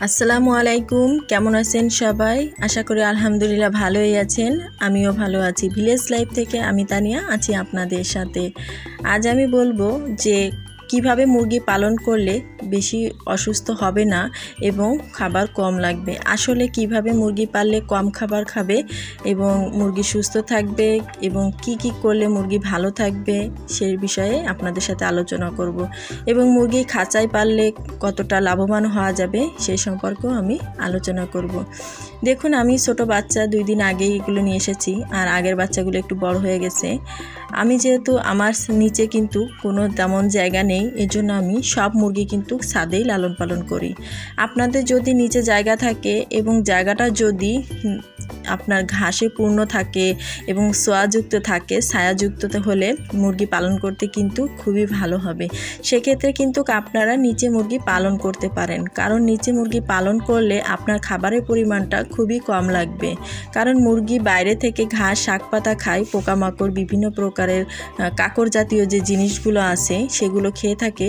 আসসালামু আলাইকুম, কেমন আছেন সবাই? আশা করি আলহামদুলিল্লাহ ভালোই আছেন। আমিও ভালো আছি। ভিলেজ লাইফ থেকে আমি তানিয়া আছি আপনাদের সাথে। আজ আমি বলবো যে কিভাবে মুরগি পালন করলে বেশি অসুস্থ হবে না এবং খাবার কম লাগবে। আসলে কিভাবে মুরগি পাললে কম খাবার খাবে এবং মুরগি সুস্থ থাকবে এবং কি করলে মুরগি ভালো থাকবে সেই বিষয়ে আপনাদের সাথে আলোচনা করব এবং মুরগি খাঁচায় পাললে কতটা লাভবান হওয়া যাবে সেই সম্পর্কেও আমি আলোচনা করব। দেখুন, আমি ছোট বাচ্চা 2 দিন আগেই এগুলো নিয়ে এসেছি, আর আগের বাচ্চাগুলো একটু বড় হয়ে গেছে। আমি যেহেতু আমার নিচে কিন্তু কোনো তেমন জায়গা নেই, এজন্য আমি সব মুরগি কিন্তু ছাদেই লালন পালন করি। আপনাদের যদি নিচে জায়গা থাকে এবং জায়গাটা যদি আপনার ঘাসে পূর্ণ থাকে এবং ছোঁয়াযুক্ত থাকে, ছায়াযুক্ত হলে মুরগি পালন করতে কিন্তু খুবই ভালো হবে। সেক্ষেত্রে কিন্তু আপনারা নিচে মুরগি পালন করতে পারেন, কারণ নিচে মুরগি পালন করলে আপনার খাবারের পরিমাণটা খুবই কম লাগবে। কারণ মুরগি বাইরে থেকে ঘাস শাকপাতা খায়, পোকামাকড় বিভিন্ন প্রকারের কাকড় জাতীয় যে জিনিসগুলো আছে সেগুলো খেয়ে থাকে,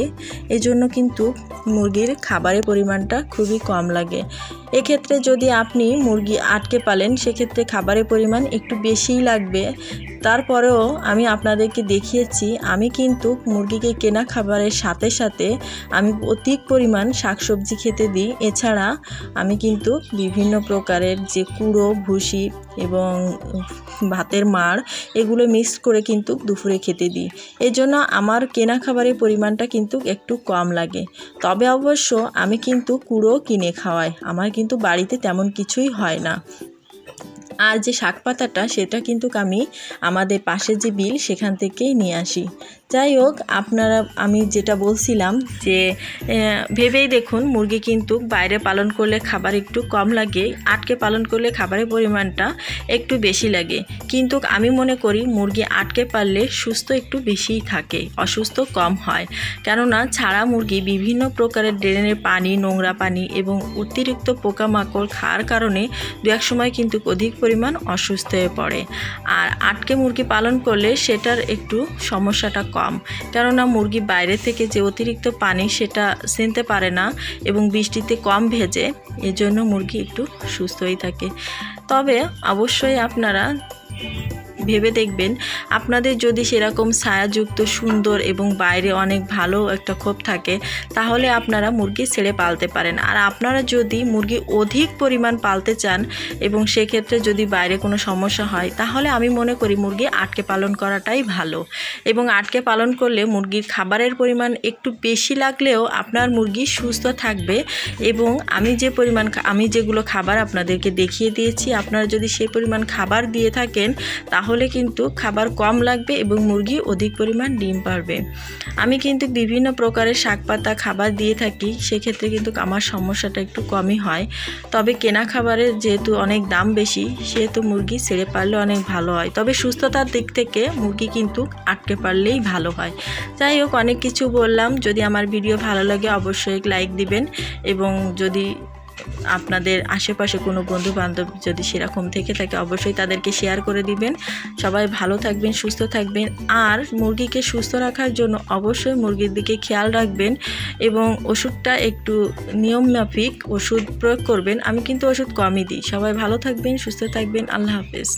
এজন্য কিন্তু মুরগির খাবারের পরিমাণটা খুবই কম লাগে। এক্ষেত্রে যদি আপনি মুরগি আটকে পালেন সেক্ষেত্রে খাবারের পরিমাণ একটু বেশিই লাগবে। তারপরেও আমি আপনাদেরকে দেখিয়েছি, আমি কিন্তু মুরগিকে কেনা খাবারের সাথে সাথে আমি অধিক পরিমাণ শাকসবজি খেতে দিই। এছাড়া আমি কিন্তু বিভিন্ন প্রকারের যে কুড়ো ভুসি এবং ভাতের মাড় এগুলো মিক্স করে কিন্তু দুপুরে খেতে দিই। এজন্য আমার কেনা খাবারের পরিমাণটা কিন্তু একটু কম লাগে। তবে অবশ্য আমি কিন্তু কুড়ো কিনে খাওয়াই, আমার কিন্তু বাড়িতে তেমন কিছুই হয় না। আর যে শাক পাতাটা সেটা কিন্তু আমি আমাদের পাশে যে বিল সেখান থেকেই নিয়ে আসি। যাই হোক, আমি যেটা বলছিলাম যে ভেবেই দেখুন, মুরগি কিন্তু বাইরে পালন করলে খাবার একটু কম লাগে, আটকে পালন করলে খাবারের পরিমাণটা একটু বেশি লাগে। কিন্তু আমি মনে করি মুরগি আটকে পাললে সুস্থ একটু বেশিই থাকে, অসুস্থ কম হয়। কেননা ছাড়া মুরগি বিভিন্ন প্রকারের ড্রেনের পানি, নোংরা পানি এবং অতিরিক্ত পোকামাকড় খাওয়ার কারণে দু এক সময় কিন্তু অধিক পরিমাণ অসুস্থ হয়ে পড়ে। আর আটকে মুরগি পালন করলে সেটার একটু সমস্যাটা কম, কেননা মুরগি বাইরে থেকে যে অতিরিক্ত পানি সেটা সেনতে পারে না এবং বৃষ্টিতে কম ভেজে, এজন্য মুরগি একটু সুস্থই থাকে। তবে অবশ্যই আপনারা ভেবে দেখবেন, আপনাদের যদি সেরকম ছায়াযুক্ত সুন্দর এবং বাইরে অনেক ভালো একটা খোপ থাকে তাহলে আপনারা মুরগি ছেড়ে পালতে পারেন। আর আপনারা যদি মুরগি অধিক পরিমাণ পালতে চান এবং সেক্ষেত্রে যদি বাইরে কোনো সমস্যা হয় তাহলে আমি মনে করি মুরগি আটকে পালন করাটাই ভালো। এবং আটকে পালন করলে মুরগির খাবারের পরিমাণ একটু বেশি লাগলেও আপনার মুরগি সুস্থ থাকবে। এবং আমি যেগুলো খাবার আপনাদেরকে দেখিয়ে দিয়েছি, আপনারা যদি সেই পরিমাণ খাবার দিয়ে থাকেন তাহলে কিন্তু খাবার কম লাগবে এবং মুরগি অধিক পরিমাণ ডিম পারবে। আমি কিন্তু বিভিন্ন প্রকারের শাকপাতা খাবার দিয়ে থাকি, সেক্ষেত্রে কিন্তু আমার সমস্যাটা একটু কমই হয়। তবে কেনা খাবারের যেহেতু অনেক দাম বেশি, সেহেতু মুরগি ছেড়ে পারলে অনেক ভালো হয়। তবে সুস্থতার দিক থেকে মুরগি কিন্তু আটকে পারলেই ভালো হয়। যাই হোক, অনেক কিছু বললাম। যদি আমার ভিডিও ভালো লাগে অবশ্যই লাইক দিবেন এবং যদি আপনাদের আশেপাশে কোনো বন্ধু বান্ধব যদি সেরকম থেকে থাকে অবশ্যই তাদেরকে শেয়ার করে দিবেন। সবাই ভালো থাকবেন, সুস্থ থাকবেন। আর মুরগিকে সুস্থ রাখার জন্য অবশ্যই মুরগির দিকে খেয়াল রাখবেন এবং ওষুধটা একটু নিয়মমাফিক ওষুধ প্রয়োগ করবেন। আমি কিন্তু ওষুধ কমই দিই। সবাই ভালো থাকবেন, সুস্থ থাকবেন। আল্লাহ হাফেজ।